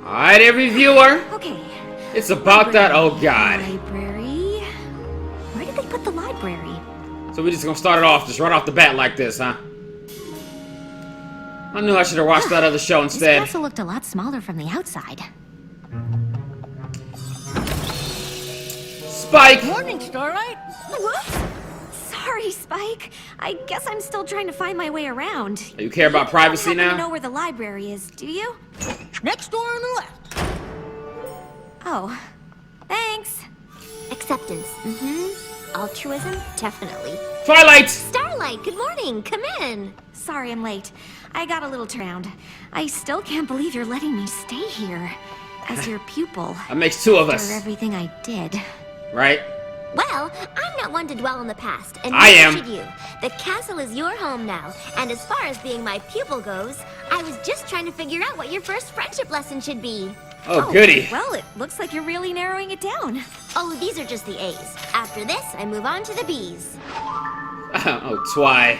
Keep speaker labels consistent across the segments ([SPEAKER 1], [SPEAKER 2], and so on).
[SPEAKER 1] Alright, every viewer.
[SPEAKER 2] Okay.
[SPEAKER 1] It's about that. Oh, God.
[SPEAKER 2] Library. Where did they put the library?
[SPEAKER 1] So we're just gonna start it off, just right off the bat like this, huh? I knew I should have watched that other show
[SPEAKER 2] This
[SPEAKER 1] instead.
[SPEAKER 2] castle looked a lot smaller from the outside.
[SPEAKER 1] Spike!
[SPEAKER 3] Morning, Starlight.
[SPEAKER 2] Whoops! Sorry, Spike. I guess I'm still trying to find my way around.
[SPEAKER 1] You care about privacy
[SPEAKER 2] You don't happen to
[SPEAKER 1] now?
[SPEAKER 2] know where the library is, do you?
[SPEAKER 3] Next door on the left.
[SPEAKER 2] Oh, thanks.
[SPEAKER 4] Acceptance. Altruism? Definitely.
[SPEAKER 1] Twilight!
[SPEAKER 4] Starlight, good morning. Come in.
[SPEAKER 2] Sorry I'm late. I got a little turned. I still can't believe you're letting me stay here as your pupil.
[SPEAKER 1] That makes two of
[SPEAKER 2] After
[SPEAKER 1] us,
[SPEAKER 2] everything I did.
[SPEAKER 1] right?
[SPEAKER 4] Well, I'm not one to dwell on the past, and
[SPEAKER 1] I
[SPEAKER 4] neither
[SPEAKER 1] am.
[SPEAKER 4] should you. The castle is your home now, and as far as being my pupil goes, I was just trying to figure out what your first friendship lesson should be.
[SPEAKER 1] Oh, goody.
[SPEAKER 2] Well, it looks like you're really narrowing it down.
[SPEAKER 4] Oh, these are just the A's. After this, I move on to the B's.
[SPEAKER 1] Oh, Twi.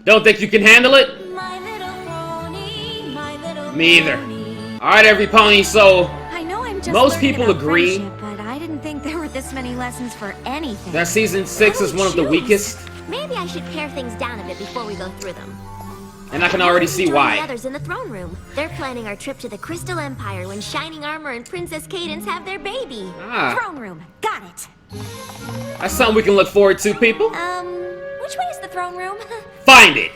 [SPEAKER 1] Don't think you can handle it?
[SPEAKER 2] My little pony, my little
[SPEAKER 1] Me either. Alright, every pony, so
[SPEAKER 2] I know I'm just
[SPEAKER 1] most
[SPEAKER 2] learning
[SPEAKER 1] people
[SPEAKER 2] about
[SPEAKER 1] agree
[SPEAKER 2] friendship, but I didn't think there were this many lessons for anything.
[SPEAKER 1] that season 6 is one of the
[SPEAKER 4] Choose.
[SPEAKER 1] weakest,
[SPEAKER 4] Maybe I should pare things down a bit before we go through them.
[SPEAKER 1] and I can already see
[SPEAKER 4] Join the
[SPEAKER 1] why.
[SPEAKER 4] others in the throne room. They're planning our trip to the Crystal Empire when Shining Armor and Princess Cadance have their baby.
[SPEAKER 1] Ah,
[SPEAKER 2] Throne room. Got it.
[SPEAKER 1] that's something we can look forward to, people.
[SPEAKER 2] Which way is the throne room?
[SPEAKER 1] Find it!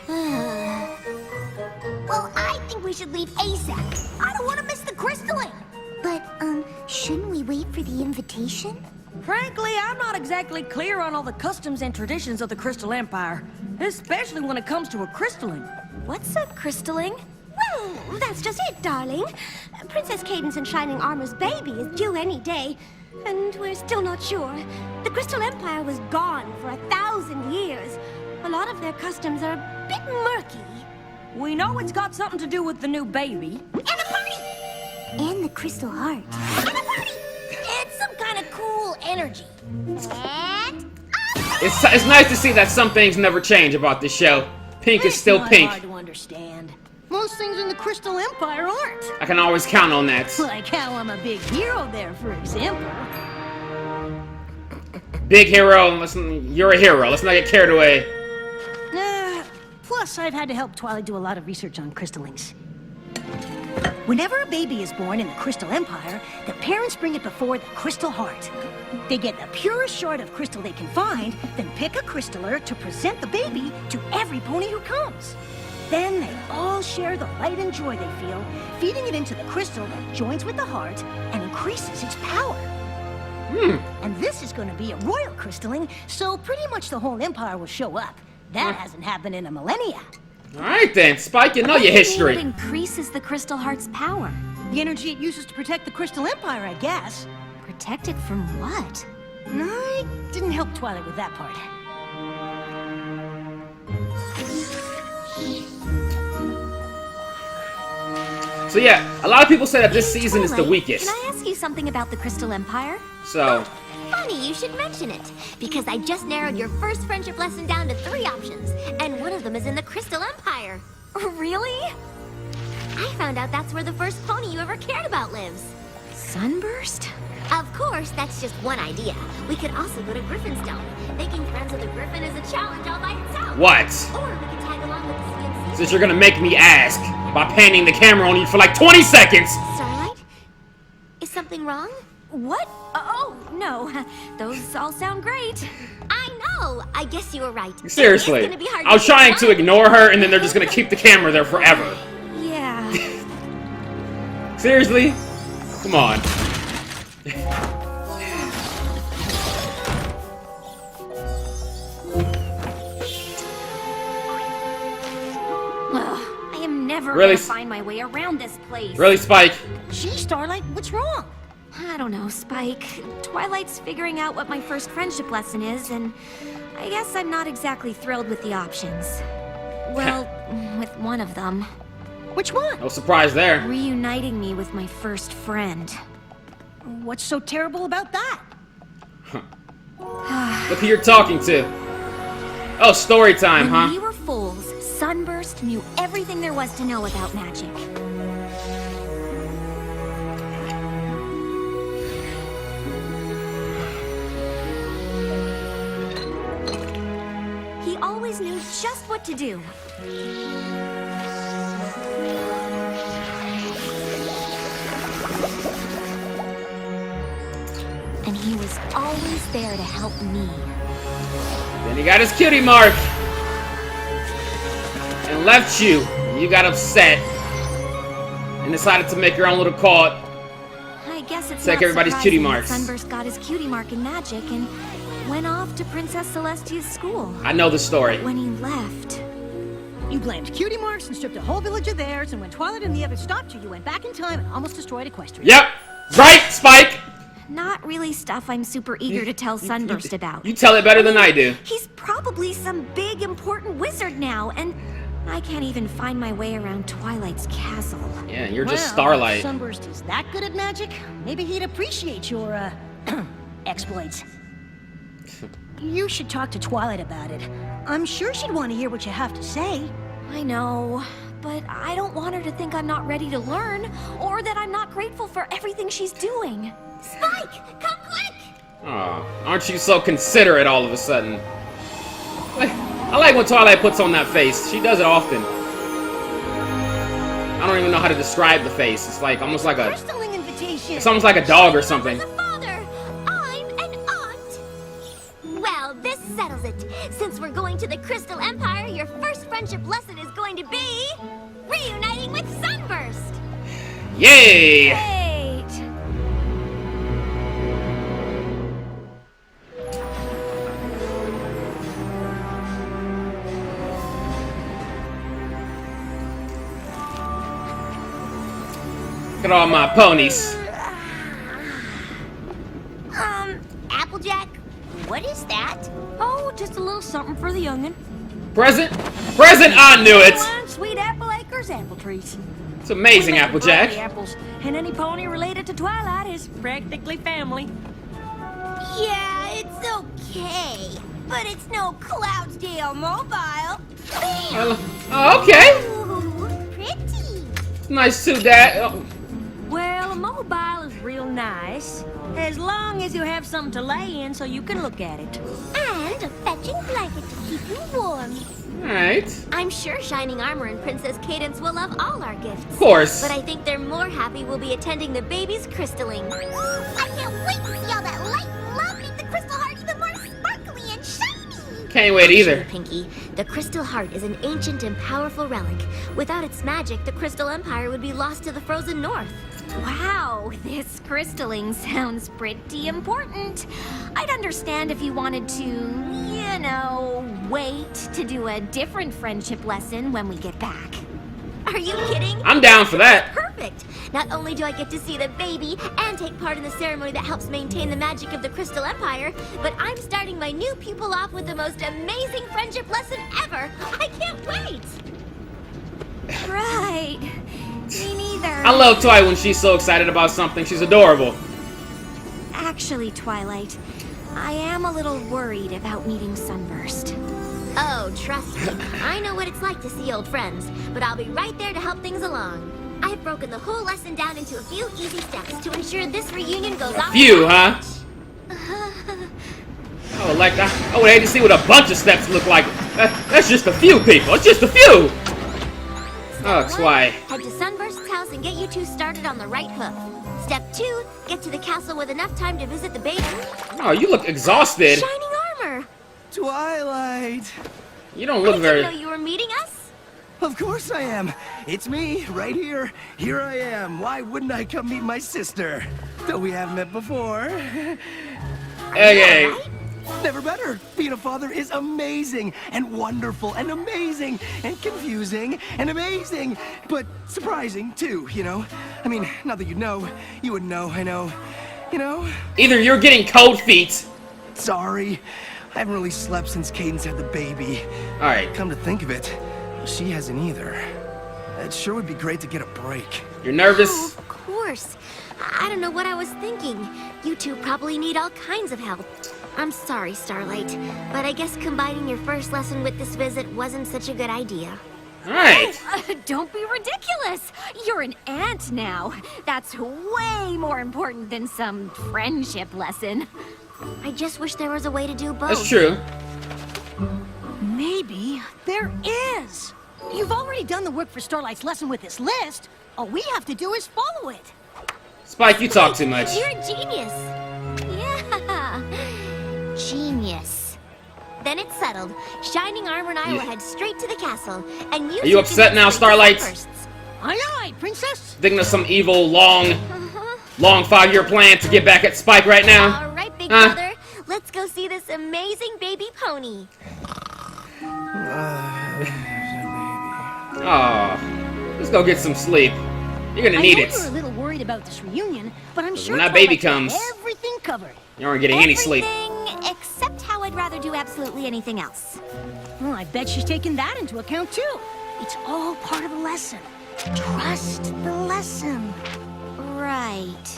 [SPEAKER 4] Well, I think we should leave ASAP. I don't want to miss the crystalling. But, shouldn't we wait for the invitation?
[SPEAKER 3] Frankly, I'm not exactly clear on all the customs and traditions of the Crystal Empire, especially when it comes to a crystalling.
[SPEAKER 2] What's a crystalling?
[SPEAKER 4] Well, that's just it, darling. Princess Cadance and Shining Armor's baby is due any day, and we're still not sure. The Crystal Empire was gone for 1,000 years. A lot of their customs are a bit murky.
[SPEAKER 3] We know it's got something to do with the new baby.
[SPEAKER 4] And a party! And the Crystal Heart. And a party! It's some kind of cool energy. And...
[SPEAKER 1] It's nice to see that some things never change about this show. Pink is still
[SPEAKER 3] Not
[SPEAKER 1] pink.
[SPEAKER 3] hard to understand. Most things in the Crystal Empire aren't.
[SPEAKER 1] I can always count on that.
[SPEAKER 3] Like how I'm a big hero there, for example.
[SPEAKER 1] Big hero, you're a hero. Let's not get carried away.
[SPEAKER 3] Plus, I've had to help Twilight do a lot of research on crystallings. Whenever a baby is born in the Crystal Empire, the parents bring it before the Crystal Heart. They get the purest shard of crystal they can find, then pick a crystaller to present the baby to every pony who comes. Then they all share the light and joy they feel, feeding it into the crystal that joins with the heart and increases its power. And this is going to be a royal crystalling, so pretty much the whole empire will show up. That hasn't happened in a millennia.
[SPEAKER 1] Alright then, Spike, you know your
[SPEAKER 2] What
[SPEAKER 1] history.
[SPEAKER 2] increases the Crystal Heart's power?
[SPEAKER 3] The energy it uses to protect the Crystal Empire, I guess.
[SPEAKER 2] Protect it from what?
[SPEAKER 3] I didn't help Twilight with that part.
[SPEAKER 1] So yeah, a lot of people say that this season is the
[SPEAKER 2] Twilight,
[SPEAKER 1] weakest.
[SPEAKER 2] Can I ask you something about the Crystal Empire?
[SPEAKER 1] So,
[SPEAKER 4] Funny you should mention it, because I just narrowed your first friendship lesson down to 3 options, and one of them is in the Crystal Empire.
[SPEAKER 2] Really?
[SPEAKER 4] I found out that's where the first pony you ever cared about lives.
[SPEAKER 2] Sunburst?
[SPEAKER 4] Of course, that's just one idea. We could also go to Griffinstone. Making friends with a griffin is a challenge all by itself.
[SPEAKER 1] what?
[SPEAKER 4] Or we could tag along with the CMC.
[SPEAKER 1] Since you're gonna make me ask by panning the camera on you for like 20 seconds.
[SPEAKER 4] Starlight? Is something wrong?
[SPEAKER 2] What? Oh, no. Those all sound great.
[SPEAKER 4] I know! I guess you were right.
[SPEAKER 1] Seriously.
[SPEAKER 4] It's gonna be hard
[SPEAKER 1] I was
[SPEAKER 4] to
[SPEAKER 1] trying to
[SPEAKER 4] decide.
[SPEAKER 1] ignore her and then they're just gonna keep the camera there forever.
[SPEAKER 2] Yeah.
[SPEAKER 1] Seriously? Come on.
[SPEAKER 2] Ugh, I am never
[SPEAKER 1] Really?
[SPEAKER 2] gonna find my way around this place.
[SPEAKER 1] Really, Spike?
[SPEAKER 3] Gee, Starlight, what's wrong?
[SPEAKER 2] I don't know, Spike. Twilight's figuring out what my first friendship lesson is, and I guess I'm not exactly thrilled with the options. Well, with one of them.
[SPEAKER 3] Which one?
[SPEAKER 1] No surprise there.
[SPEAKER 2] Reuniting me with my first friend.
[SPEAKER 3] What's so terrible about that?
[SPEAKER 1] Look who you're talking to. Oh, story time,
[SPEAKER 2] When
[SPEAKER 1] huh?
[SPEAKER 2] we were foals, Sunburst knew everything there was to know about magic. He always knew just what to do. And he was always there to help me.
[SPEAKER 1] Then he got his cutie mark. And left you. You got upset. And decided to make your own little cult.
[SPEAKER 2] I guess it's
[SPEAKER 1] like
[SPEAKER 2] not
[SPEAKER 1] everybody's
[SPEAKER 2] surprising
[SPEAKER 1] cutie
[SPEAKER 2] that
[SPEAKER 1] marks.
[SPEAKER 2] Sunburst got his cutie mark in magic and went off to Princess Celestia's school.
[SPEAKER 1] I know the story.
[SPEAKER 2] When he left,
[SPEAKER 3] You blamed cutie marks and stripped a whole village of theirs, and when Twilight and the others stopped you, you went back in time and almost destroyed Equestria.
[SPEAKER 1] Yep. Right, Spike.
[SPEAKER 2] not really stuff I'm super eager to tell Sunburst about.
[SPEAKER 1] You tell it better than I do.
[SPEAKER 2] He's probably some big, important wizard now, and I can't even find my way around Twilight's castle.
[SPEAKER 1] Yeah, you're just
[SPEAKER 3] Well,
[SPEAKER 1] Starlight.
[SPEAKER 3] if Sunburst is that good at magic, maybe he'd appreciate your, exploits. You should talk to Twilight about it. I'm sure she'd want to hear what you have to say.
[SPEAKER 2] I know, but I don't want her to think I'm not ready to learn, or that I'm not grateful for everything she's doing.
[SPEAKER 4] Spike, come quick!
[SPEAKER 1] Aw, aren't you so considerate all of a sudden? I like when Twilight puts on that face. She does it often. I don't even know how to describe the face. It's like almost like a...
[SPEAKER 3] Crystalling invitation.
[SPEAKER 1] It's almost like a dog or something.
[SPEAKER 4] As a father, I'm an aunt. Well, this settles it. Since we're going to the Crystal Empire, your first friendship lesson is going to be reuniting with Sunburst.
[SPEAKER 1] Yay!
[SPEAKER 2] Wait!
[SPEAKER 1] Look at all my ponies.
[SPEAKER 4] Applejack, what is that?
[SPEAKER 2] Oh, just a little something for the youngin'.
[SPEAKER 1] Present? Present? I knew it!
[SPEAKER 5] One Sweet Apple Acres apple trees.
[SPEAKER 1] It's amazing,
[SPEAKER 5] We make
[SPEAKER 1] Applejack.
[SPEAKER 5] variety apples, and any pony related to Twilight is practically family.
[SPEAKER 4] Yeah, it's okay. But it's no Cloudsdale Mobile.
[SPEAKER 1] Oh, okay.
[SPEAKER 4] Ooh, pretty.
[SPEAKER 1] Nice too, Dad. Oh,
[SPEAKER 5] Well, a mobile is real nice, as long as you have something to lay in so you can look at it.
[SPEAKER 4] And a fetching blanket to keep you warm.
[SPEAKER 1] alright.
[SPEAKER 4] I'm sure Shining Armor and Princess Cadence will love all our gifts.
[SPEAKER 1] Of course.
[SPEAKER 4] But I think they're more happy we'll be attending the baby's crystaling. I can't wait to see all that light and love make the crystal heart even more sparkly and shiny.
[SPEAKER 1] Can't wait either.
[SPEAKER 4] Pinky, the Crystal Heart is an ancient and powerful relic. Without its magic, the Crystal Empire would be lost to the frozen north.
[SPEAKER 2] Wow, this crystalling sounds pretty important. I'd understand if you wanted to, you know, wait to do a different friendship lesson when we get back.
[SPEAKER 4] Are you kidding?
[SPEAKER 1] I'm down for that.
[SPEAKER 4] Perfect! Not only do I get to see the baby and take part in the ceremony that helps maintain the magic of the Crystal Empire, but I'm starting my new pupil off with the most amazing friendship lesson ever! I can't wait!
[SPEAKER 2] Right. Me neither.
[SPEAKER 1] I love Twilight when she's so excited about something. She's adorable.
[SPEAKER 2] Actually, Twilight, I am a little worried about meeting Sunburst.
[SPEAKER 4] Oh, trust me. I know what it's like to see old friends, but I'll be right there to help things along. I've broken the whole lesson down into a few easy steps to ensure this reunion goes off.
[SPEAKER 1] Few, huh? I would like that. I would hate to see what a bunch of steps look like. That's just a few people. It's just a few. Oh, that's why.
[SPEAKER 4] Head to Sunburst's house and get you two started on the right hoof. Step 2, get to the castle with enough time to visit the baby.
[SPEAKER 1] Oh, you look exhausted.
[SPEAKER 4] Shining Armor!
[SPEAKER 6] Twilight!
[SPEAKER 1] You don't
[SPEAKER 4] I
[SPEAKER 1] look
[SPEAKER 4] didn't
[SPEAKER 1] very...
[SPEAKER 4] know you were meeting us.
[SPEAKER 6] Of course I am. It's me, right here. Here I am. Why wouldn't I come meet my sister? Though we haven't met before.
[SPEAKER 1] Okay.
[SPEAKER 6] Never better. Being a father is amazing and wonderful and amazing and confusing and amazing, but surprising too, you know? I mean, not that you'd know. You wouldn't know, I know. You know?
[SPEAKER 1] Either you're getting cold feet.
[SPEAKER 6] Sorry. I haven't really slept since Cadence had the baby.
[SPEAKER 1] Alright.
[SPEAKER 6] Come to think of it, she hasn't either. It sure would be great to get a break.
[SPEAKER 1] You're nervous?
[SPEAKER 4] Of course. I don't know what I was thinking. You two probably need all kinds of help. I'm sorry, Starlight, but I guess combining your first lesson with this visit wasn't such a good idea.
[SPEAKER 1] Alright.
[SPEAKER 2] Don't be ridiculous. You're an aunt now. That's way more important than some friendship lesson.
[SPEAKER 4] I just wish there was a way to do both.
[SPEAKER 1] That's true.
[SPEAKER 3] Maybe there is. You've already done the work for Starlight's lesson with this list. All we have to do is follow it.
[SPEAKER 1] Spike, you talk too much.
[SPEAKER 4] You're a genius.
[SPEAKER 2] Yeah. Genius.
[SPEAKER 4] Then it's settled. Shining Armor and I will head straight to the castle, and you.
[SPEAKER 1] Are you upset now, Starlight?
[SPEAKER 3] Aye, aye, Princess.
[SPEAKER 1] Thinking of some evil, long 5-year plan to get back at Spike right now?
[SPEAKER 4] All right, big brother. Let's go see this amazing baby pony.
[SPEAKER 1] Oh, let's go get some sleep. You're gonna need it.
[SPEAKER 3] I know you're a little worried about this reunion, but I'm sure
[SPEAKER 1] when that baby
[SPEAKER 3] Twilight's got
[SPEAKER 1] comes-
[SPEAKER 3] everything covered.
[SPEAKER 1] You aren't getting any sleep.
[SPEAKER 2] Everything except how I'd rather do absolutely anything else.
[SPEAKER 3] Well, I bet she's taken that into account too. It's all part of the lesson. Trust the lesson.
[SPEAKER 2] Right.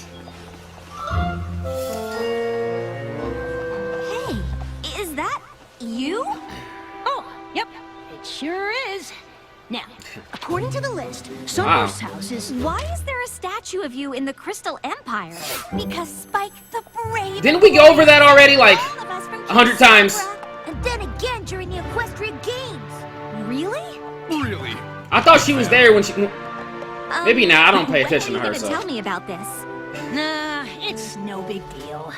[SPEAKER 2] Hey, is that you?
[SPEAKER 3] Oh, yep, it sure is. Now, according to the list, Sombra's house is...
[SPEAKER 2] Why is there a statue of you in the Crystal Empire? Because Spike the Brave...
[SPEAKER 1] Didn't we go over that already, like,
[SPEAKER 2] all of us from
[SPEAKER 1] 100
[SPEAKER 2] King
[SPEAKER 1] times?
[SPEAKER 2] Sombra, and then again during the Equestria Games. Really?
[SPEAKER 6] Really?
[SPEAKER 1] I thought she was there when she... Maybe not, I don't pay
[SPEAKER 2] when
[SPEAKER 1] attention
[SPEAKER 2] are
[SPEAKER 1] to her,
[SPEAKER 2] you
[SPEAKER 1] so...
[SPEAKER 2] gonna tell me about this?
[SPEAKER 3] Nah, it's no big deal.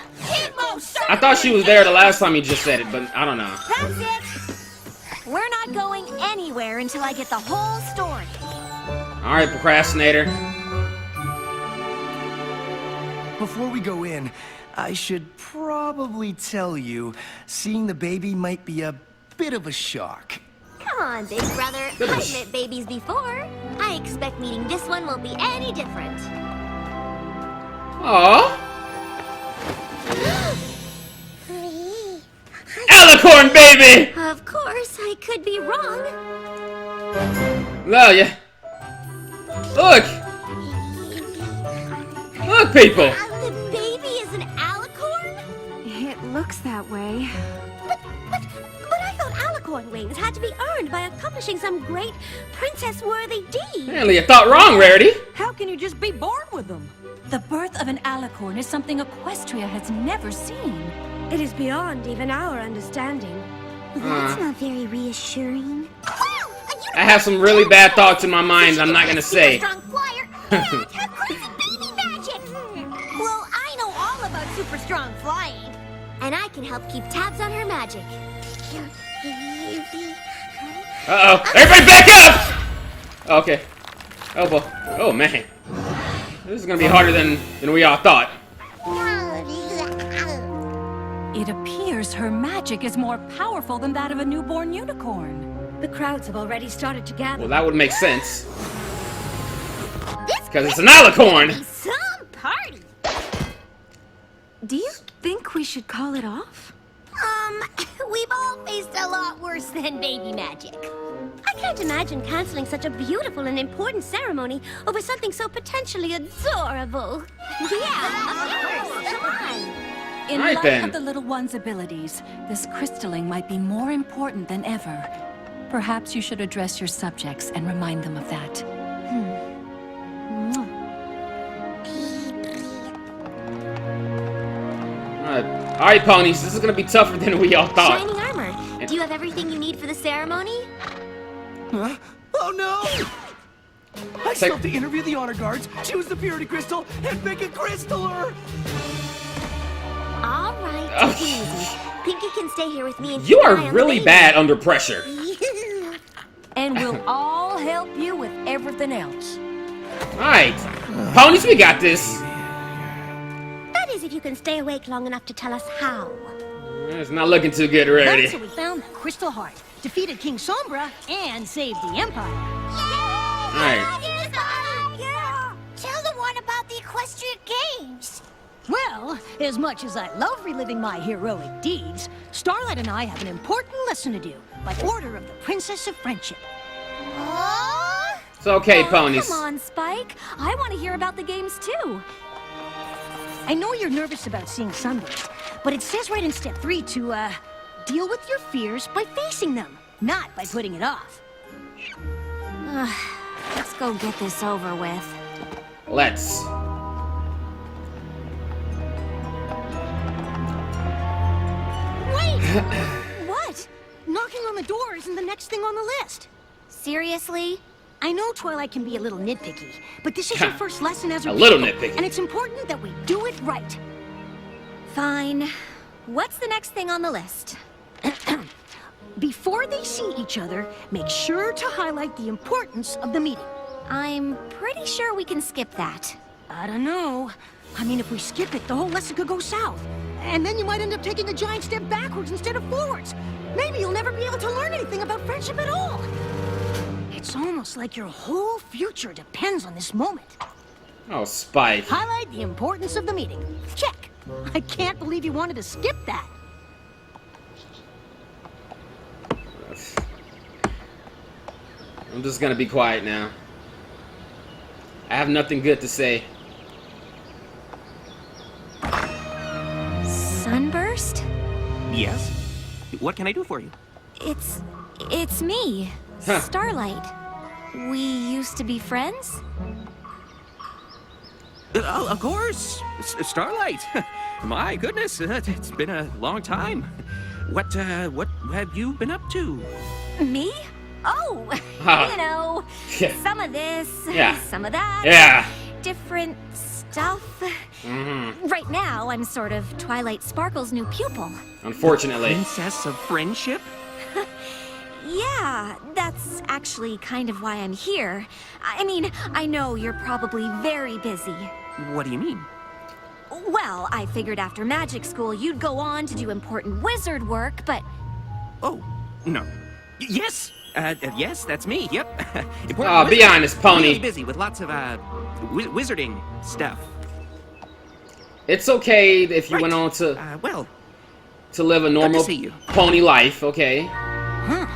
[SPEAKER 1] I thought she was there the last time you just said it, but I don't know.
[SPEAKER 2] That's it! We're not going anywhere until I get the whole story.
[SPEAKER 1] Alright, procrastinator.
[SPEAKER 6] Before we go in, I should probably tell you, seeing the baby might be a bit of a shock.
[SPEAKER 4] Come on, big brother. I've met babies before. I expect meeting this one won't be any different.
[SPEAKER 1] Aww. Alicorn, baby!
[SPEAKER 4] Of course, I could be wrong.
[SPEAKER 1] No, yeah. Look! Look, people!
[SPEAKER 4] The baby is an alicorn?
[SPEAKER 2] It looks that way.
[SPEAKER 4] But I thought alicorn wings had to be earned by accomplishing some great princess-worthy deed.
[SPEAKER 1] Apparently you thought wrong, Rarity.
[SPEAKER 5] How can you just be born with them? The birth of an alicorn is something Equestria has never seen.
[SPEAKER 4] It is beyond even our understanding.
[SPEAKER 1] That's
[SPEAKER 4] not very reassuring.
[SPEAKER 1] I have some really bad thoughts in my mind I'm not gonna say.
[SPEAKER 4] Strong flyer and have crazy baby magic.
[SPEAKER 2] Well, I know all about super strong flying.
[SPEAKER 4] And I can help keep tabs on her magic.
[SPEAKER 1] Uh-oh. Everybody back up! Okay. Oh, boy. Oh, man. This is gonna be harder than we all thought.
[SPEAKER 5] It appears her magic is more powerful than that of a newborn unicorn.
[SPEAKER 4] The crowds have already started to gather.
[SPEAKER 1] Well, that would make sense. Because it's an alicorn!
[SPEAKER 4] Some party.
[SPEAKER 2] Do you think we should call it off?
[SPEAKER 4] We've all faced a lot worse than baby magic. I can't imagine canceling such a beautiful and important ceremony over something so potentially adorable.
[SPEAKER 2] Yeah, of course. Come on.
[SPEAKER 5] In
[SPEAKER 1] Right
[SPEAKER 5] light
[SPEAKER 1] then.
[SPEAKER 5] of the little one's abilities, this crystalling might be more important than ever. Perhaps you should address your subjects and remind them of that.
[SPEAKER 1] Alright, ponies, this is gonna be tougher than we all thought.
[SPEAKER 4] Shining Armor, do you have everything you need for the ceremony?
[SPEAKER 6] Huh? Oh no! I still have to interview the honor guards, choose the purity crystal, and pick a crystaller!
[SPEAKER 4] All right,
[SPEAKER 1] Ugh.
[SPEAKER 4] take it easy. Pinky can stay here with me and
[SPEAKER 1] You
[SPEAKER 4] keep an
[SPEAKER 1] are
[SPEAKER 4] eye on the
[SPEAKER 1] really
[SPEAKER 4] baby.
[SPEAKER 1] bad under pressure.
[SPEAKER 5] And we'll all help you with everything else.
[SPEAKER 1] Alright. Ponies, we got this.
[SPEAKER 4] That is if you can stay awake long enough to tell us how.
[SPEAKER 1] It's not looking too good
[SPEAKER 3] That's
[SPEAKER 1] already.
[SPEAKER 3] how we found the Crystal Heart, defeated King Sombra, and saved the Empire.
[SPEAKER 1] Alright.
[SPEAKER 4] Tell the one about the Equestrian Games.
[SPEAKER 3] Well, as much as I love reliving my heroic deeds, Starlight and I have an important lesson to do by order of the Princess of Friendship.
[SPEAKER 4] Oh?
[SPEAKER 1] It's okay,
[SPEAKER 2] Oh,
[SPEAKER 1] ponies.
[SPEAKER 2] come on, Spike. I want to hear about the games too.
[SPEAKER 3] I know you're nervous about seeing Sunburst, but it says right in step 3 to, deal with your fears by facing them, not by putting it off.
[SPEAKER 2] Let's go get this over with.
[SPEAKER 1] Let's.
[SPEAKER 3] Wait!
[SPEAKER 2] What?
[SPEAKER 3] Knocking on the door isn't the next thing on the list.
[SPEAKER 2] Seriously?
[SPEAKER 3] I know Twilight can be a little nitpicky, but this is your first lesson as a
[SPEAKER 1] A little
[SPEAKER 3] pupil,
[SPEAKER 1] nitpicky.
[SPEAKER 3] and it's important that we do it right.
[SPEAKER 2] Fine. What's the next thing on the list?
[SPEAKER 3] Before they see each other, make sure to highlight the importance of the meeting.
[SPEAKER 2] I'm pretty sure we can skip that.
[SPEAKER 3] I don't know. I mean, if we skip it, the whole lesson could go south. And then you might end up taking a giant step backwards instead of forwards. Maybe you'll never be able to learn anything about friendship at all. It's almost like your whole future depends on this moment.
[SPEAKER 1] Oh, Spike.
[SPEAKER 3] Highlight the importance of the meeting. Check. I can't believe you wanted to skip that.
[SPEAKER 1] I'm just gonna be quiet now. I have nothing good to say.
[SPEAKER 2] Sunburst?
[SPEAKER 7] Yes? What can I do for you?
[SPEAKER 2] It's me,
[SPEAKER 1] Huh.
[SPEAKER 2] Starlight. We used to be friends?
[SPEAKER 7] Of course! Starlight! My goodness, it's been a long time. What have you been up to?
[SPEAKER 2] Me? Oh,
[SPEAKER 1] Huh.
[SPEAKER 2] you know,
[SPEAKER 1] Yeah.
[SPEAKER 2] some of this,
[SPEAKER 1] Yeah.
[SPEAKER 2] some of that.
[SPEAKER 1] Yeah.
[SPEAKER 2] Different stuff.
[SPEAKER 1] Mm-hmm.
[SPEAKER 2] Right now, I'm sort of Twilight Sparkle's new pupil.
[SPEAKER 1] Unfortunately.
[SPEAKER 7] Princess of Friendship?
[SPEAKER 2] Yeah, that's actually kind of why I'm here. I mean, I know you're probably very busy.
[SPEAKER 7] What do you mean?
[SPEAKER 2] Well, I figured after magic school you'd go on to do important wizard work, but
[SPEAKER 7] Oh, no. Yes! Yes, that's me, yep. Important
[SPEAKER 1] Aw, be
[SPEAKER 7] wizard.
[SPEAKER 1] honest, Pony.
[SPEAKER 7] Really busy with lots of, wizarding stuff.
[SPEAKER 1] It's okay if you
[SPEAKER 7] Right.
[SPEAKER 1] went on
[SPEAKER 7] Well,
[SPEAKER 1] to live a normal
[SPEAKER 7] see you.
[SPEAKER 1] pony life, okay?
[SPEAKER 3] Huh.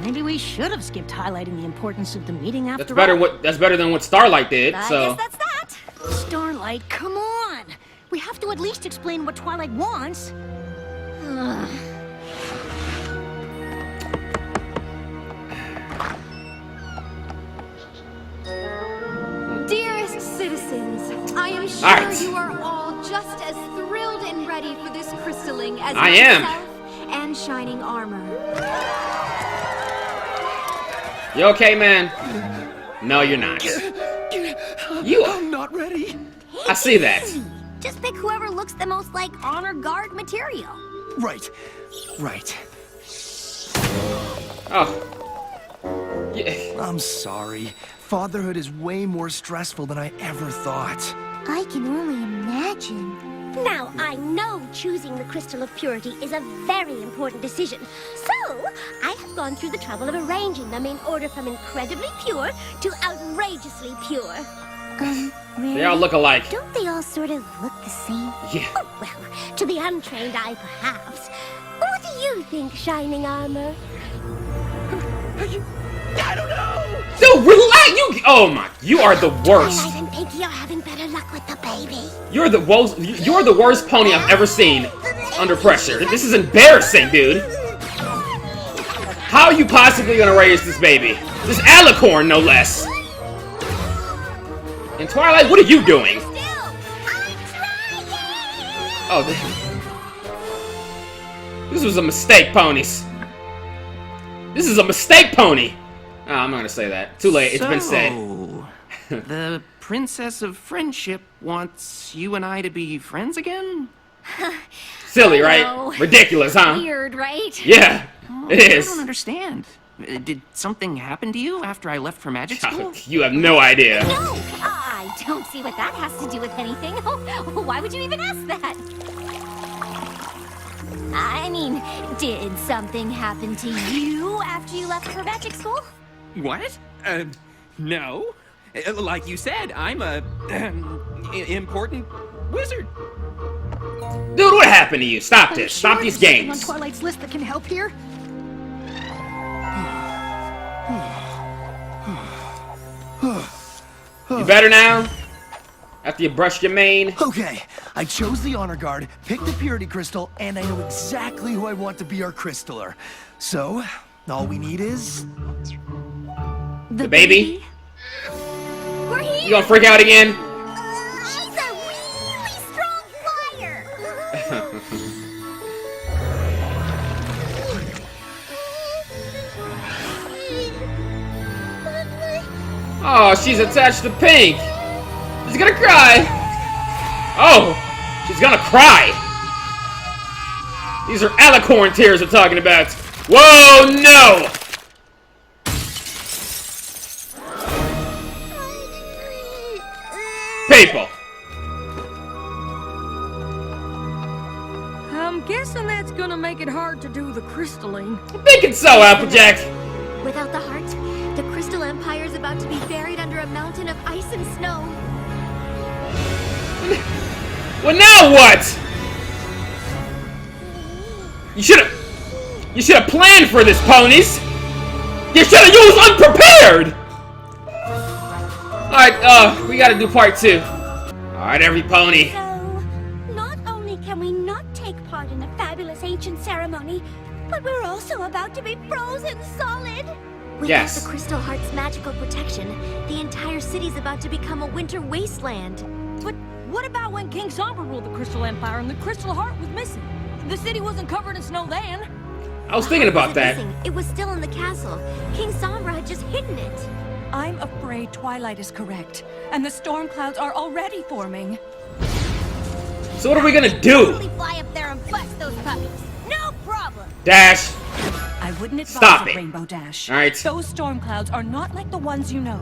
[SPEAKER 3] Maybe we should have skipped highlighting the importance of the meeting after
[SPEAKER 1] That's better
[SPEAKER 3] all.
[SPEAKER 1] that's better than what Starlight did,
[SPEAKER 2] I
[SPEAKER 1] so
[SPEAKER 2] guess that's that.
[SPEAKER 3] Starlight, come on! We have to at least explain what Twilight wants.
[SPEAKER 8] Dearest citizens, I am sure
[SPEAKER 1] Alright.
[SPEAKER 8] you are all just as thrilled and ready for this crystalling as
[SPEAKER 1] I am.
[SPEAKER 8] myself and Shining Armor.
[SPEAKER 1] you okay, man? No, you're not. You
[SPEAKER 6] I'm not ready.
[SPEAKER 1] I see that.
[SPEAKER 2] Just pick whoever looks the most like honor guard material.
[SPEAKER 6] Right. Right.
[SPEAKER 1] Oh. Yeah.
[SPEAKER 6] I'm sorry. Fatherhood is way more stressful than I ever thought.
[SPEAKER 4] I can only imagine. Now, I know choosing the Crystal of Purity is a very important decision. So, I have gone through the trouble of arranging them in order from incredibly pure to outrageously pure.
[SPEAKER 2] Really?
[SPEAKER 1] They all look alike.
[SPEAKER 4] Don't they all sort of look the same?
[SPEAKER 1] Yeah.
[SPEAKER 4] Oh, well, to the untrained eye, perhaps. What do you think, Shining Armor?
[SPEAKER 6] I don't know!
[SPEAKER 1] Dude, relax! Oh my, you are the worst.
[SPEAKER 4] Twilight and Pinky are having better luck with the baby.
[SPEAKER 1] You're the worst pony I've ever seen under pressure. This is embarrassing, dude. How are you possibly gonna raise this baby? This alicorn, no less. And Twilight, what are you doing?
[SPEAKER 4] Still, I'm trying!
[SPEAKER 1] Oh, this was a mistake, ponies. This is a mistake, pony. Oh, I'm not gonna say that. Too late. It's been said.
[SPEAKER 7] So, the Princess of Friendship wants you and I to be friends again?
[SPEAKER 1] Silly,
[SPEAKER 2] I
[SPEAKER 1] right?
[SPEAKER 2] know.
[SPEAKER 1] Ridiculous, huh?
[SPEAKER 2] Weird, right?
[SPEAKER 1] Yeah, it
[SPEAKER 7] I don't
[SPEAKER 1] is.
[SPEAKER 7] understand. Did something happen to you after I left for magic school?
[SPEAKER 1] You have no idea.
[SPEAKER 2] No, I don't see what that has to do with anything. Why would you even ask that? I mean, did something happen to you after you left for magic school?
[SPEAKER 7] What? No. Like you said, I'm a important wizard.
[SPEAKER 1] Dude, what happened to you? Stop
[SPEAKER 3] Are you
[SPEAKER 1] this. Stop
[SPEAKER 3] sure
[SPEAKER 1] these
[SPEAKER 3] there's something
[SPEAKER 1] games.
[SPEAKER 3] on Twilight's list that can help here?
[SPEAKER 1] You better now? After you brushed your mane?
[SPEAKER 6] Okay, I chose the honor guard, picked the purity crystal, and I know exactly who I want to be our crystaller. So, all we need is...
[SPEAKER 1] The baby?
[SPEAKER 2] We're here!
[SPEAKER 1] You gonna freak out again?
[SPEAKER 2] She's a really strong flyer!
[SPEAKER 1] Oh, she's attached to Pink. She's gonna cry. Oh, she's gonna cry. These are alicorn tears we're talking about. Whoa, no! People.
[SPEAKER 9] I'm guessing that's gonna make it hard to do the crystalling.
[SPEAKER 1] Think it so, Applejack.
[SPEAKER 8] Without the heart, the Crystal Empire is about to be buried under a mountain of ice and snow.
[SPEAKER 1] Well, now what? You should have planned for this, ponies. You should have used unprepared. All right, we gotta do part 2. All right, every pony.
[SPEAKER 4] So, not only can we not take part in a fabulous ancient ceremony, but we're also about to be frozen solid.
[SPEAKER 8] Without
[SPEAKER 1] Yes.
[SPEAKER 8] the Crystal Heart's magical protection, the entire city's about to become a winter wasteland.
[SPEAKER 9] But what about when King Sombra ruled the Crystal Empire and the Crystal Heart was missing? The city wasn't covered in snow then.
[SPEAKER 1] I was thinking about that.
[SPEAKER 8] Missing. It was still in the castle. King Sombra had just hidden it.
[SPEAKER 5] I'm afraid Twilight is correct, and the storm clouds are already forming.
[SPEAKER 1] So what are we gonna do?
[SPEAKER 2] Totally fly up there and bust those puppies. No problem.
[SPEAKER 1] Dash.
[SPEAKER 5] I wouldn't advise
[SPEAKER 1] Stop
[SPEAKER 5] a
[SPEAKER 1] it.
[SPEAKER 5] Rainbow Dash.
[SPEAKER 1] All right.
[SPEAKER 5] Those storm clouds are not like the ones you know.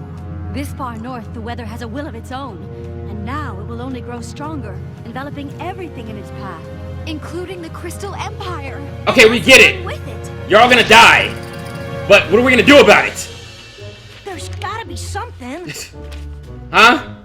[SPEAKER 9] This far north, the weather has a will of its own. And now it will only grow stronger, enveloping everything in its path.
[SPEAKER 8] Including the Crystal Empire.
[SPEAKER 1] Okay, we get it.
[SPEAKER 8] With it.
[SPEAKER 1] You're all gonna die. But what are we gonna do about it?
[SPEAKER 3] There's gotta be something.
[SPEAKER 1] Huh?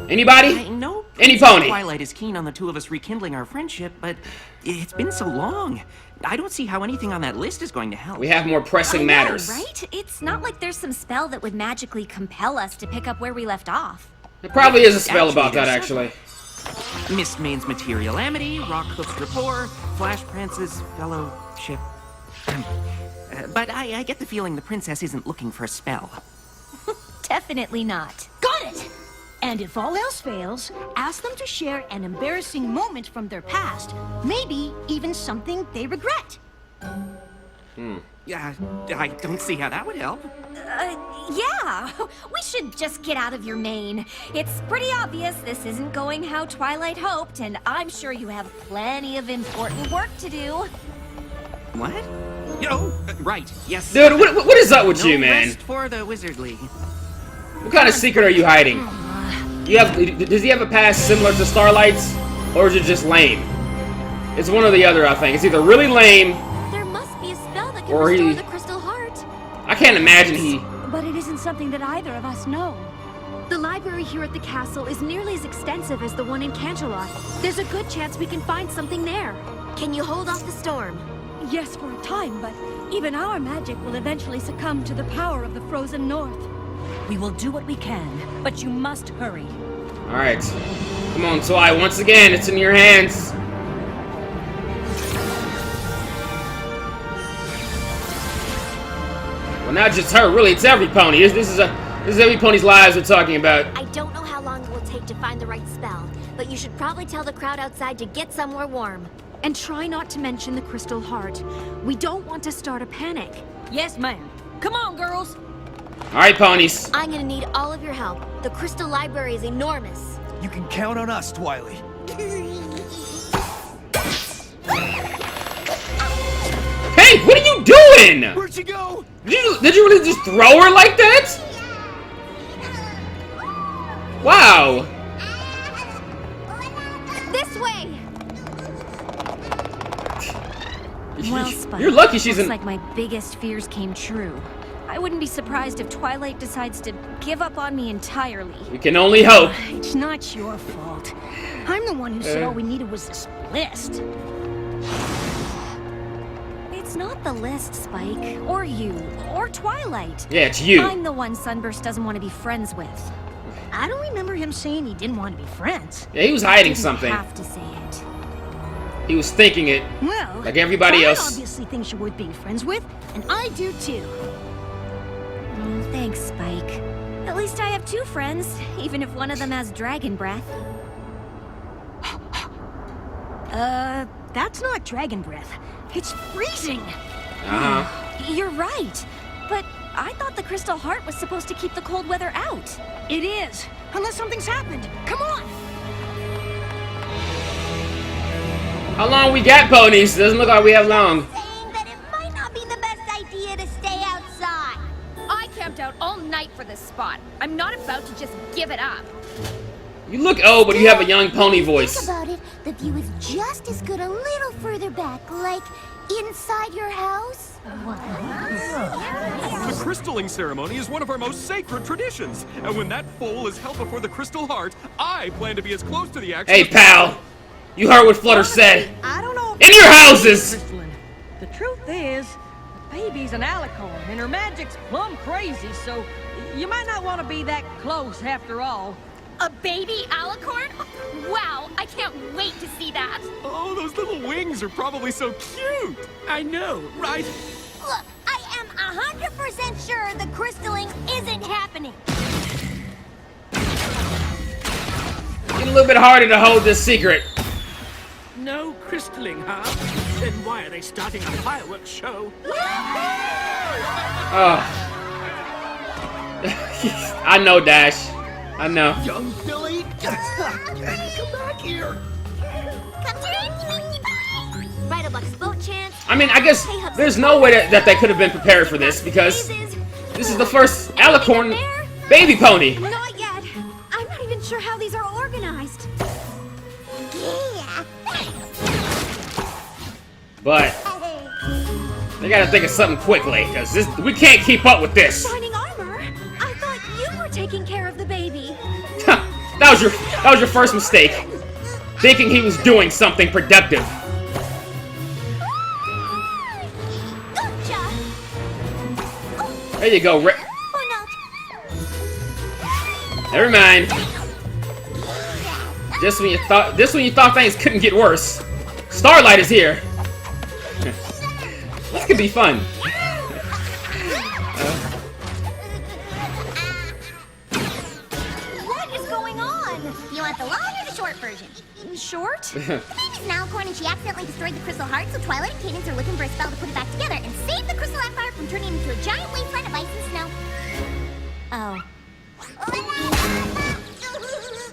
[SPEAKER 1] Anybody?
[SPEAKER 7] I know
[SPEAKER 1] Any
[SPEAKER 7] Princess
[SPEAKER 1] pony.
[SPEAKER 7] Twilight is keen on the two of us rekindling our friendship, but it's been so long. I don't see how anything on that list is going to help.
[SPEAKER 1] We have more pressing
[SPEAKER 2] I know,
[SPEAKER 1] matters.
[SPEAKER 2] right? It's not like there's some spell that would magically compel us to pick up where we left off.
[SPEAKER 1] There probably is a spell
[SPEAKER 7] Actually,
[SPEAKER 1] about that,
[SPEAKER 7] there's
[SPEAKER 1] actually.
[SPEAKER 7] Miss Maine's Material Amity, Rockhoof's Rapport, Flash Prance's Fellowship. But I get the feeling the princess isn't looking for a spell.
[SPEAKER 2] Definitely not.
[SPEAKER 3] Got it! And if all else fails, ask them to share an embarrassing moment from their past. Maybe even something they regret.
[SPEAKER 7] Yeah, I don't see how that would help.
[SPEAKER 2] Yeah. We should just get out of your mane. It's pretty obvious this isn't going how Twilight hoped, and I'm sure you have plenty of important work to do.
[SPEAKER 7] What? Oh, right, yes.
[SPEAKER 1] Dude, what is up with
[SPEAKER 7] No
[SPEAKER 1] you, man?
[SPEAKER 7] rest for the Wizard League.
[SPEAKER 1] What kind of secret are you hiding? Does he have a past similar to Starlight's? Or is it just lame? It's one or the other, I think. It's either really lame,
[SPEAKER 8] There must be a spell that can
[SPEAKER 1] Or
[SPEAKER 8] restore
[SPEAKER 1] he-
[SPEAKER 8] the Crystal Heart.
[SPEAKER 1] I can't imagine he...
[SPEAKER 9] But it isn't something that either of us know.
[SPEAKER 8] The library here at the castle is nearly as extensive as the one in Canterlot. There's a good chance we can find something there. Can you hold off the storm?
[SPEAKER 9] Yes, for a time, but even our magic will eventually succumb to the power of the frozen north.
[SPEAKER 5] We will do what we can, but you must hurry.
[SPEAKER 1] Alright. Come on, Twilight. Once again, it's in your hands. Well, not just her. Really, it's every pony. This is every pony's lives we're talking about.
[SPEAKER 8] I don't know how long it will take to find the right spell, but you should probably tell the crowd outside to get somewhere warm. And try not to mention the Crystal Heart. We don't want to start a panic.
[SPEAKER 9] Yes, ma'am. Come on, girls.
[SPEAKER 1] Alright, ponies.
[SPEAKER 8] I'm gonna need all of your help. The Crystal Library is enormous.
[SPEAKER 6] You can count on us, Twilight.
[SPEAKER 1] Hey, what are you doing?
[SPEAKER 6] Where'd she go?
[SPEAKER 1] Did you really just throw her like that? Wow.
[SPEAKER 8] This way!
[SPEAKER 2] Well, Spike,
[SPEAKER 1] You're lucky she's
[SPEAKER 2] looks
[SPEAKER 1] in...
[SPEAKER 2] like my biggest fears came true. I wouldn't be surprised if Twilight decides to give up on me entirely.
[SPEAKER 1] We can only hope.
[SPEAKER 3] It's not your fault. I'm the one who said all we needed was this list.
[SPEAKER 2] It's It's not the list, Spike. Or you. Or Twilight.
[SPEAKER 1] Yeah, it's you.
[SPEAKER 2] I'm the one Sunburst doesn't want to be friends with.
[SPEAKER 3] I don't remember him saying he didn't want to be friends.
[SPEAKER 1] Yeah, he was hiding
[SPEAKER 2] Didn't
[SPEAKER 1] something.
[SPEAKER 2] have to say it.
[SPEAKER 1] He was thinking it.
[SPEAKER 3] Well,
[SPEAKER 1] Like everybody
[SPEAKER 3] Twilight
[SPEAKER 1] else.
[SPEAKER 3] obviously thinks you're worth being friends with, and I do too.
[SPEAKER 2] Oh, thanks, Spike. At least I have 2 friends, even if one of them has dragon breath.
[SPEAKER 3] That's not dragon breath. It's freezing.
[SPEAKER 1] Uh-huh.
[SPEAKER 2] You're right. But I thought the Crystal Heart was supposed to keep the cold weather out.
[SPEAKER 3] It is, unless something's happened. Come on.
[SPEAKER 1] How long we got, ponies? Doesn't look like we have long.
[SPEAKER 4] Saying that it might not be the best idea to stay outside.
[SPEAKER 8] I camped out all night for this spot. I'm not about to just give it up.
[SPEAKER 1] You look old, but you have a young pony
[SPEAKER 4] Think
[SPEAKER 1] voice.
[SPEAKER 4] about it, the view is just as good a little further back, like inside your house.
[SPEAKER 10] The crystaling ceremony is one of our most sacred traditions, and when that foal is held before the Crystal Heart, I plan to be as close to the action.
[SPEAKER 1] Hey, pal. You heard what Flutter said.
[SPEAKER 3] I don't know.
[SPEAKER 1] In your houses!
[SPEAKER 11] Crystalline. The truth is, the baby's an alicorn, and her magic's plumb crazy, so you might not want to be that close after all.
[SPEAKER 8] A baby alicorn? Wow, I can't wait to see that.
[SPEAKER 10] Oh, those little wings are probably so cute. I know, right?
[SPEAKER 4] Look, I am 100% sure the crystalling isn't happening.
[SPEAKER 1] Get a little bit harder to hold this secret.
[SPEAKER 12] No crystalling, huh? Then why are they starting a fireworks show?
[SPEAKER 1] I know, Dash. I know.
[SPEAKER 6] Young Billy, come back here.
[SPEAKER 4] Come to Ride-a-Buck's boat chance.
[SPEAKER 1] I mean, I guess there's no way that they could have been prepared for this because this is the first alicorn baby pony.
[SPEAKER 4] Not yet. I'm not even sure how these are organized. Yeah.
[SPEAKER 1] But they gotta think of something quickly because we can't keep up with this.
[SPEAKER 2] Shining armor? I thought you were taking care of the baby.
[SPEAKER 1] that was your first mistake. Thinking he was doing something productive.
[SPEAKER 4] Gotcha.
[SPEAKER 1] There you go, Rick.
[SPEAKER 4] Oh no.
[SPEAKER 1] Never mind. Just when you thought things couldn't get worse. Starlight is here. This could be fun.
[SPEAKER 4] What is going on? You want the long or the short version?
[SPEAKER 2] Short?
[SPEAKER 4] The baby's an alicorn and she accidentally destroyed the Crystal Heart, so Twilight and Cadence are looking for a spell to put it back together and save the Crystal Empire from turning into a giant wasteland of ice and snow.
[SPEAKER 2] Oh.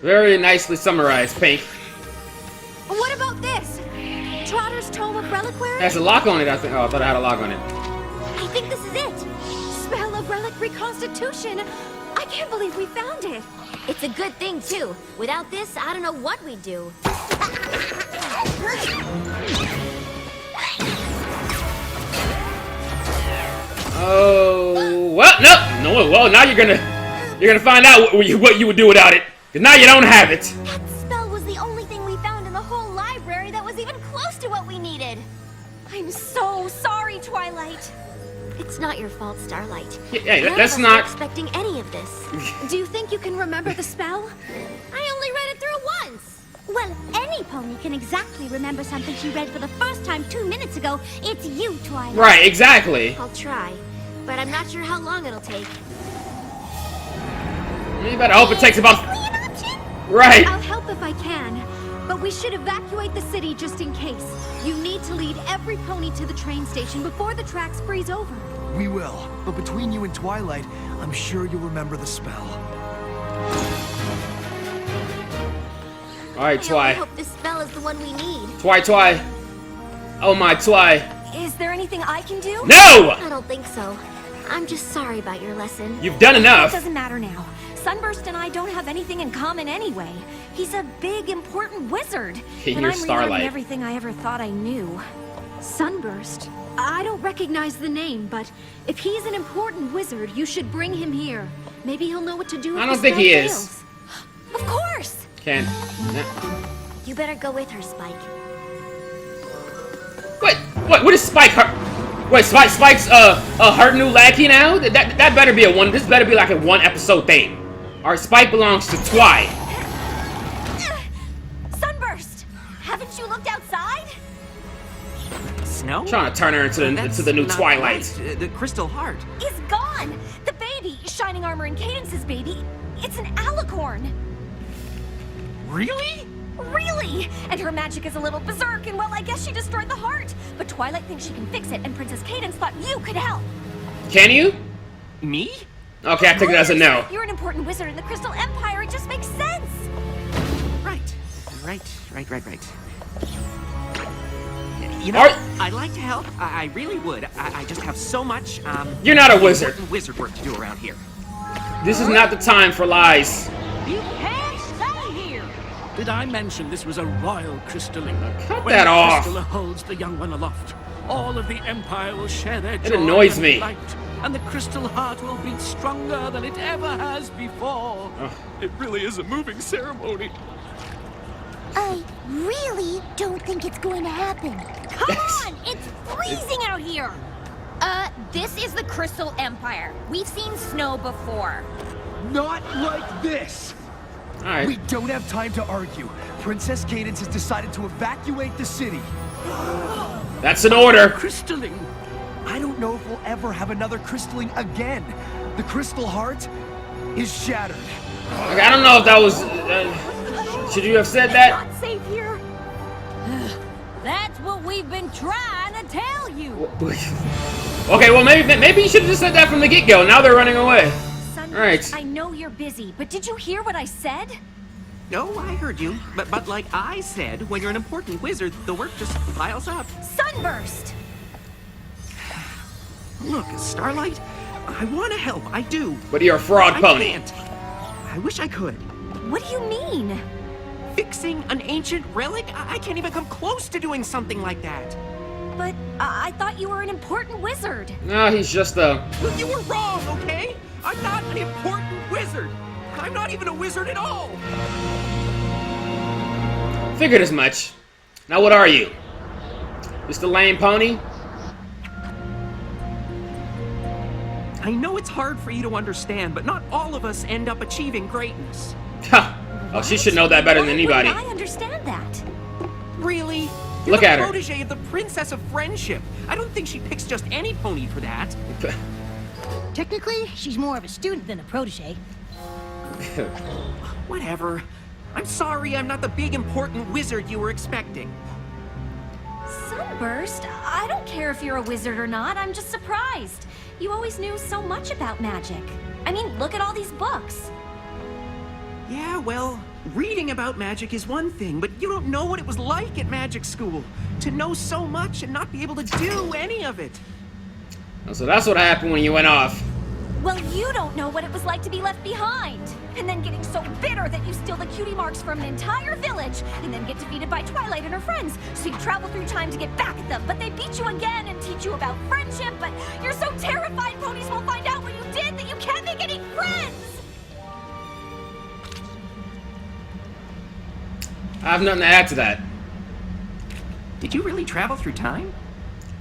[SPEAKER 1] Very nicely summarized, Pink.
[SPEAKER 2] What about this? Trotter's Tome of Reliquary?
[SPEAKER 1] Has a lock on it, I think. Oh, I thought I had a lock on it.
[SPEAKER 2] I think this is it. Spell of Relic Reconstitution. I can't believe we found it.
[SPEAKER 8] It's a good thing, too. Without this, I don't know what we'd do.
[SPEAKER 1] Oh, well, no, well, now you're gonna find out what you would do without it. Cause now you don't have it.
[SPEAKER 4] That spell was the only thing we found in the whole library that was even close to what we needed.
[SPEAKER 2] I'm so sorry, Twilight.
[SPEAKER 8] It's not your fault, Starlight.
[SPEAKER 1] Yeah,
[SPEAKER 8] None
[SPEAKER 1] that's
[SPEAKER 8] of us
[SPEAKER 1] not.
[SPEAKER 8] were expecting any of this.
[SPEAKER 2] Do you think you can remember the spell?
[SPEAKER 4] I only read it through once. Well, any pony can exactly remember something she read for the first time 2 minutes ago. It's you, Twilight.
[SPEAKER 1] Right, exactly.
[SPEAKER 8] I'll try, but I'm not sure how long it'll take.
[SPEAKER 1] You better hope it takes about.
[SPEAKER 4] An option?
[SPEAKER 1] Right.
[SPEAKER 2] I'll help if I can, but we should evacuate the city just in case. You need to lead every pony to the train station before the tracks freeze over.
[SPEAKER 6] We will, but between you and Twilight, I'm sure you'll remember the spell.
[SPEAKER 1] All right,
[SPEAKER 8] I
[SPEAKER 1] Twy.
[SPEAKER 8] hope this spell is the one we need.
[SPEAKER 1] Twy. Oh my, Twy.
[SPEAKER 2] Is there anything I can do?
[SPEAKER 1] No!
[SPEAKER 8] I don't think so. I'm just sorry about your lesson.
[SPEAKER 1] You've done
[SPEAKER 2] It
[SPEAKER 1] enough.
[SPEAKER 2] doesn't matter now. Sunburst and I don't have anything in common anyway. He's a big, important wizard.
[SPEAKER 1] And
[SPEAKER 2] and
[SPEAKER 1] you're
[SPEAKER 2] I'm
[SPEAKER 1] Starlight.
[SPEAKER 2] relearning everything I ever thought I knew. Sunburst? I don't recognize the name, but if he's an important wizard, you should bring him here. Maybe he'll know what to do if
[SPEAKER 1] I don't
[SPEAKER 2] the
[SPEAKER 1] think
[SPEAKER 2] spell
[SPEAKER 1] he is.
[SPEAKER 2] fails. Of course!
[SPEAKER 1] Can't.
[SPEAKER 8] You better go with her, Spike.
[SPEAKER 1] What? What is Spike? Wait, Spike's her new lackey now? That better be a one. This better be like a one episode thing. Our Spike belongs to Twi.
[SPEAKER 2] Sunburst! Haven't you looked outside?
[SPEAKER 7] Snow?
[SPEAKER 1] Trying to turn her into the new
[SPEAKER 7] not
[SPEAKER 1] Twilight.
[SPEAKER 7] right. The Crystal Heart.
[SPEAKER 2] Is gone! The baby, Shining Armor and Cadence's baby, it's an alicorn!
[SPEAKER 7] Really?
[SPEAKER 2] Really! And her magic is a little berserk, and well, I guess she destroyed the heart. But Twilight thinks she can fix it, and Princess Cadence thought you could help.
[SPEAKER 1] Can you?
[SPEAKER 7] Me?
[SPEAKER 1] Okay, I take it as a no.
[SPEAKER 2] You're an important wizard in the Crystal Empire, it just makes sense!
[SPEAKER 7] Right. You know, I'd like to help. I really would. I just have so much,
[SPEAKER 1] You're not a wizard.
[SPEAKER 7] Wizard work to do around here.
[SPEAKER 1] This is not the time for lies.
[SPEAKER 11] You can't stay here!
[SPEAKER 12] Did I mention this was a royal crystalling?
[SPEAKER 1] Cut
[SPEAKER 12] When
[SPEAKER 1] that
[SPEAKER 12] the
[SPEAKER 1] off.
[SPEAKER 12] crystal holds the young one aloft, all of the Empire will share their
[SPEAKER 1] It
[SPEAKER 12] joy
[SPEAKER 1] annoys
[SPEAKER 12] and
[SPEAKER 1] me.
[SPEAKER 12] light, and the Crystal Heart will beat stronger than it ever has before.
[SPEAKER 10] It really is a moving ceremony.
[SPEAKER 4] I really don't think it's going to happen.
[SPEAKER 2] Come on! It's freezing out here! This is the Crystal Empire. We've seen snow before.
[SPEAKER 6] Not like this!
[SPEAKER 1] Alright.
[SPEAKER 6] We don't have time to argue. Princess Cadence has decided to evacuate the city.
[SPEAKER 1] That's an order.
[SPEAKER 12] Crystalling?
[SPEAKER 6] I don't know if we'll ever have another crystalling again. The Crystal Heart is shattered.
[SPEAKER 1] Okay, I don't know if that was... should you have said that?
[SPEAKER 2] Not safe here.
[SPEAKER 9] That's what we've been trying to tell you.
[SPEAKER 1] Okay, well maybe you should have just said that from the get-go. Now they're running away.
[SPEAKER 2] Sunburst,
[SPEAKER 1] Alright.
[SPEAKER 2] I know you're busy, but did you hear what I said?
[SPEAKER 7] No, I heard you. But like I said, when you're an important wizard, the work just piles up.
[SPEAKER 2] Sunburst!
[SPEAKER 7] Look, Starlight, I want to help. I do.
[SPEAKER 1] But you're a fraud
[SPEAKER 7] I
[SPEAKER 1] pony.
[SPEAKER 7] can't. I wish I could.
[SPEAKER 2] What do you mean?
[SPEAKER 7] Fixing an ancient relic? I can't even come close to doing something like that.
[SPEAKER 2] But I thought you were an important wizard.
[SPEAKER 1] No, he's just a...
[SPEAKER 7] Well, you were wrong, okay? I'm not an important wizard. I'm not even a wizard at all.
[SPEAKER 1] Figured as much. Now what are you? Just a lame pony?
[SPEAKER 7] I know it's hard for you to understand, but not all of us end up achieving greatness.
[SPEAKER 1] Ha! Oh, she should know that better than anybody.
[SPEAKER 2] I understand that.
[SPEAKER 7] Really?
[SPEAKER 1] Look
[SPEAKER 7] You're
[SPEAKER 1] at
[SPEAKER 7] the
[SPEAKER 1] her.
[SPEAKER 7] protege of the Princess of Friendship. I don't think she picks just any pony for that.
[SPEAKER 3] Technically, she's more of a student than a protege.
[SPEAKER 7] Whatever. I'm sorry I'm not the big important wizard you were expecting.
[SPEAKER 2] Sunburst, I don't care if you're a wizard or not. I'm just surprised. You always knew so much about magic. I mean, look at all these books.
[SPEAKER 7] Yeah, well, reading about magic is one thing, but you don't know what it was like at magic school. To know so much and not be able to do any of it.
[SPEAKER 1] So that's what happened when you went off.
[SPEAKER 2] Well, you don't know what it was like to be left behind. And then getting so bitter that you steal the cutie marks from an entire village, and then get defeated by Twilight and her friends. So you travel through time to get back at them, but they beat you again and teach you about friendship, but you're so terrified ponies will find out what you did that you can't make any friends!
[SPEAKER 1] I have nothing to add to that.
[SPEAKER 7] Did you really travel through time?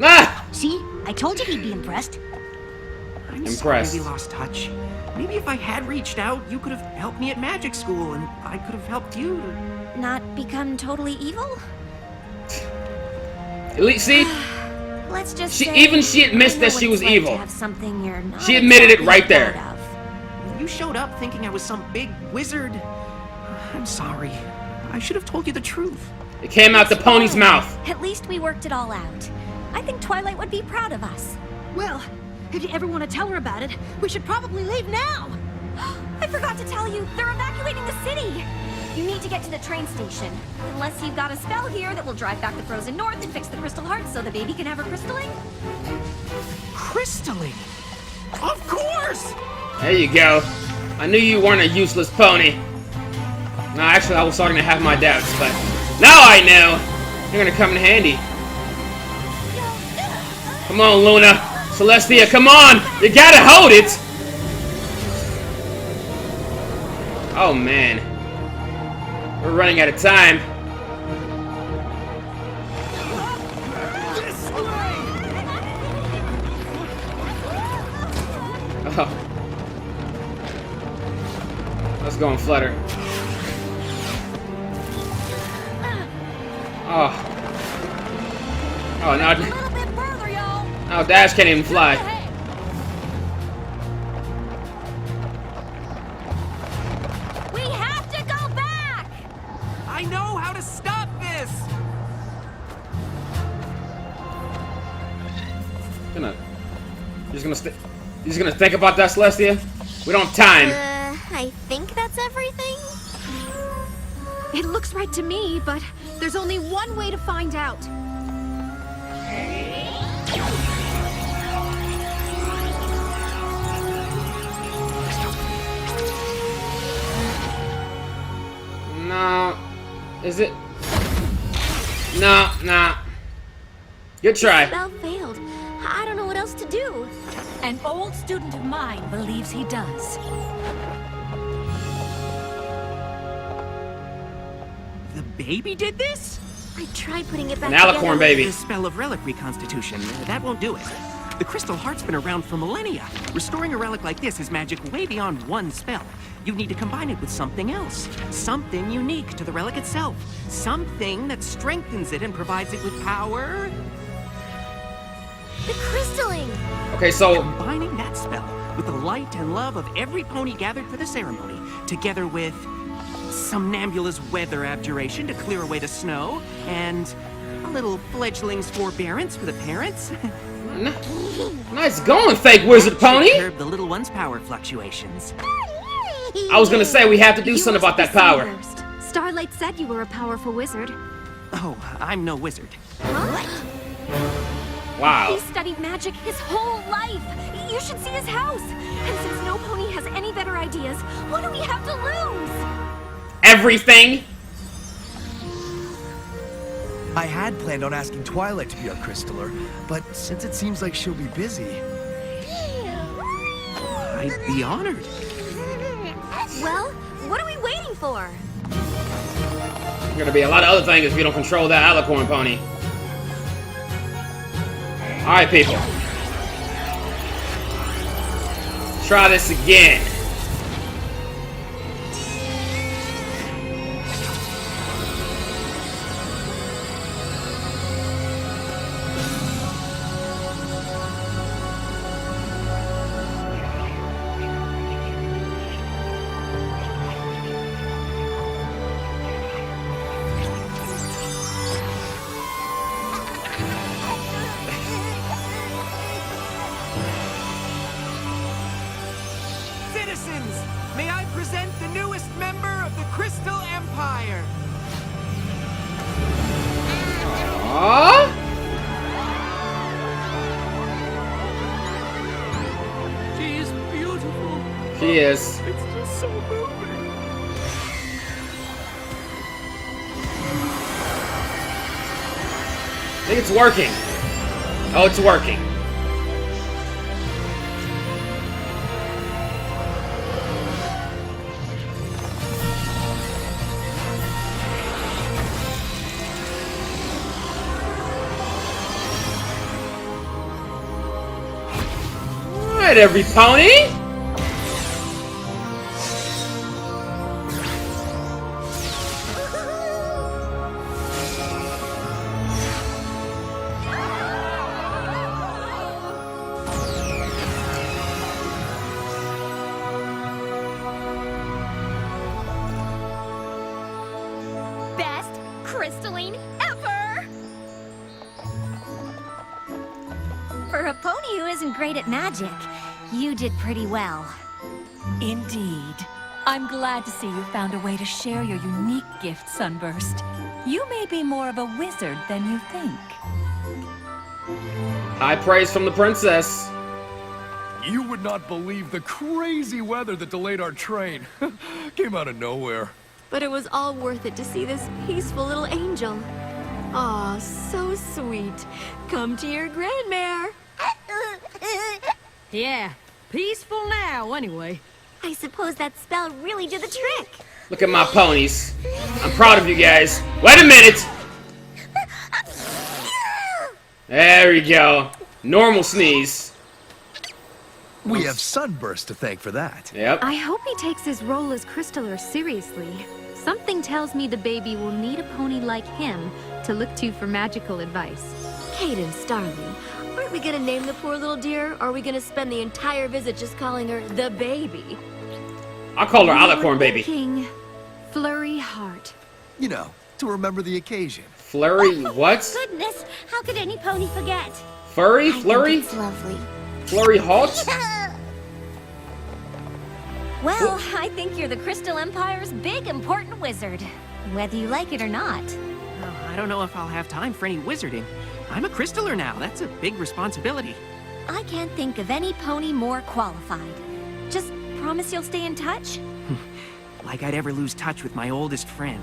[SPEAKER 1] Ah!
[SPEAKER 3] See? I told you he'd be impressed.
[SPEAKER 7] I'm
[SPEAKER 1] Impressed.
[SPEAKER 7] sorry we lost touch. Maybe if I had reached out, you could have helped me at magic school, and I could have helped you to...
[SPEAKER 2] Not become totally evil?
[SPEAKER 1] At least, see?
[SPEAKER 2] Let's just
[SPEAKER 1] She
[SPEAKER 2] say,
[SPEAKER 1] admits
[SPEAKER 2] I know
[SPEAKER 1] that she
[SPEAKER 2] what
[SPEAKER 1] was
[SPEAKER 2] it's like
[SPEAKER 1] evil.
[SPEAKER 2] to have something you're not
[SPEAKER 1] She admitted it
[SPEAKER 2] exactly
[SPEAKER 1] right there.
[SPEAKER 2] proud of.
[SPEAKER 7] When you showed up thinking I was some big wizard, I'm sorry. I should have told you the truth.
[SPEAKER 1] It came out the pony's mouth.
[SPEAKER 2] At least we worked it all out. I think Twilight would be proud of us.
[SPEAKER 3] Well, if you ever want to tell her about it, we should probably leave now.
[SPEAKER 2] I forgot to tell you, they're evacuating the city. You need to get to the train station. Unless you've got a spell here that will drive back the Frozen North and fix the Crystal Heart so the baby can have her crystalling.
[SPEAKER 7] Crystalling? Of course!
[SPEAKER 1] There you go. I knew you weren't a useless pony. No, actually, I was starting to have my doubts, but now I know. You're gonna come in handy. Come on, Luna. Celestia, come on! You gotta hold it! Oh, man. We're running out of time. Let's go and flutter. Oh. Oh, now. Now Dash can't even fly.
[SPEAKER 2] We have to go back!
[SPEAKER 7] I know how to stop this!
[SPEAKER 1] You're just gonna think about that, Celestia? We don't have time.
[SPEAKER 8] I think that's everything?
[SPEAKER 9] It looks right to me, but there's only one way to find out.
[SPEAKER 1] No. Is it? No, nah. Good try.
[SPEAKER 8] Spell failed. I don't know what else to do.
[SPEAKER 5] An old student of mine believes he does.
[SPEAKER 7] The baby did this?
[SPEAKER 8] I tried putting it back
[SPEAKER 1] An alicorn baby.
[SPEAKER 7] The spell of relic reconstitution. That won't do it. The Crystal Heart's been around for millennia. Restoring a relic like this is magic way beyond one spell. You need to combine it with something else. Something unique to the relic itself. Something that strengthens it and provides it with power.
[SPEAKER 8] The crystalling!
[SPEAKER 1] Okay, so
[SPEAKER 7] Combining that spell with the light and love of every pony gathered for the ceremony, together with Somnambula's weather abjuration to clear away the snow, and a little fledgling's forbearance for the parents.
[SPEAKER 1] nice going, fake wizard pony.
[SPEAKER 7] Curb the little one's power fluctuations.
[SPEAKER 1] I was gonna say we have to do something about that power.
[SPEAKER 8] Sunburst. Starlight said you were a powerful wizard.
[SPEAKER 7] Oh, I'm no wizard.
[SPEAKER 1] Wow.
[SPEAKER 2] He studied magic his whole life. You should see his house. And since no pony has any better ideas, what do we have to lose?
[SPEAKER 1] Everything.
[SPEAKER 6] I had planned on asking Twilight to be our crystaller, but since it seems like she'll be busy...
[SPEAKER 7] I'd be honored.
[SPEAKER 8] Well, what are we waiting for?
[SPEAKER 1] There's gonna be a lot of other things if you don't control that alicorn pony. Alright, people. Try this again.
[SPEAKER 7] Citizens, may I present the newest member of the Crystal Empire?
[SPEAKER 1] Aww.
[SPEAKER 12] She is beautiful.
[SPEAKER 1] She is.
[SPEAKER 12] It's just so moving.
[SPEAKER 1] I think it's working. Oh, it's working. Alright, every pony.
[SPEAKER 2] Best crystalline ever! For a pony who isn't great at magic, you did pretty well.
[SPEAKER 5] Indeed. I'm glad to see you found a way to share your unique gift, Sunburst. You may be more of a wizard than you think.
[SPEAKER 1] High praise from the princess.
[SPEAKER 10] You would not believe the crazy weather that delayed our train. Came out of nowhere.
[SPEAKER 8] But it was all worth it to see this peaceful little angel. Aw, so sweet. Come to your grandmare.
[SPEAKER 11] Yeah, peaceful now, anyway.
[SPEAKER 8] I suppose that spell really did the trick.
[SPEAKER 1] Look at my ponies. I'm proud of you guys. Wait a minute. There we go. Normal sneeze.
[SPEAKER 6] We have Sunburst to thank for that.
[SPEAKER 1] Yep.
[SPEAKER 8] I hope he takes his role as Crystaller seriously. Something tells me the baby will need a pony like him to look to for magical advice. Cadence, darling, aren't we gonna name the poor little dear, or are we gonna spend the entire visit just calling her the baby?
[SPEAKER 1] I'll call her Alicorn Baby.
[SPEAKER 8] King, Flurry Heart.
[SPEAKER 6] You know, to remember the occasion.
[SPEAKER 1] Flurry, what?
[SPEAKER 4] Goodness, how could any pony forget?
[SPEAKER 1] Furry? Flurry?
[SPEAKER 4] It's lovely.
[SPEAKER 1] Flurry Halt?
[SPEAKER 2] Well, I think you're the Crystal Empire's big, important wizard. Whether you like it or not.
[SPEAKER 7] Oh, I don't know if I'll have time for any wizarding. I'm a Crystaller now. That's a big responsibility.
[SPEAKER 2] I can't think of any pony more qualified. Just promise you'll stay in touch?
[SPEAKER 7] Like I'd ever lose touch with my oldest friend.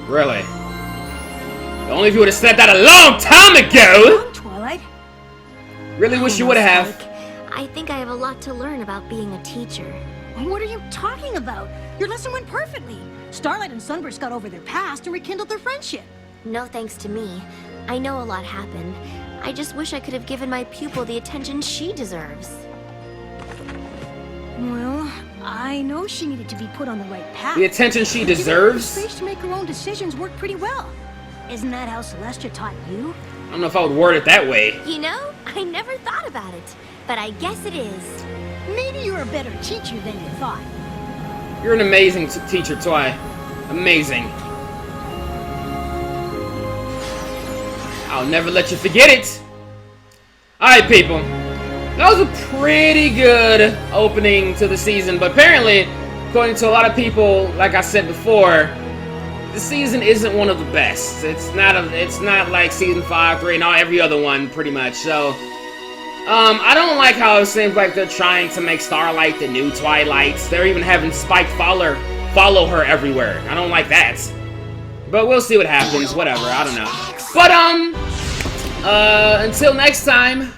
[SPEAKER 1] Really? Only if you would have said that a long time ago!
[SPEAKER 3] Twilight.
[SPEAKER 1] Really wish you would have.
[SPEAKER 8] I think I have a lot to learn about being a teacher.
[SPEAKER 3] What are you talking about? Your lesson went perfectly. Starlight and Sunburst got over their past and rekindled their friendship.
[SPEAKER 8] No thanks to me. I know a lot happened. I just wish I could have given my pupil the attention she deserves.
[SPEAKER 3] Well, I know she needed to be put on the right path.
[SPEAKER 1] The attention she
[SPEAKER 3] But giving her
[SPEAKER 1] deserves?
[SPEAKER 3] space to make her own decisions worked pretty well. Isn't that how Celestia taught you?
[SPEAKER 1] I don't know if I would word it that way.
[SPEAKER 8] You know, I never thought about it, but I guess it is.
[SPEAKER 3] Maybe you're a better teacher than you thought.
[SPEAKER 1] You're an amazing teacher, Twi. Amazing. I'll never let you forget it. Alright, people. That was a pretty good opening to the season, but apparently, according to a lot of people, like I said before, the season isn't one of the best. It's not like season 5, 3, and every other one, pretty much. So, I don't like how it seems like they're trying to make Starlight the new Twilight. They're even having Spike follow her everywhere. I don't like that. But we'll see what happens. Whatever. I don't know. But until next time.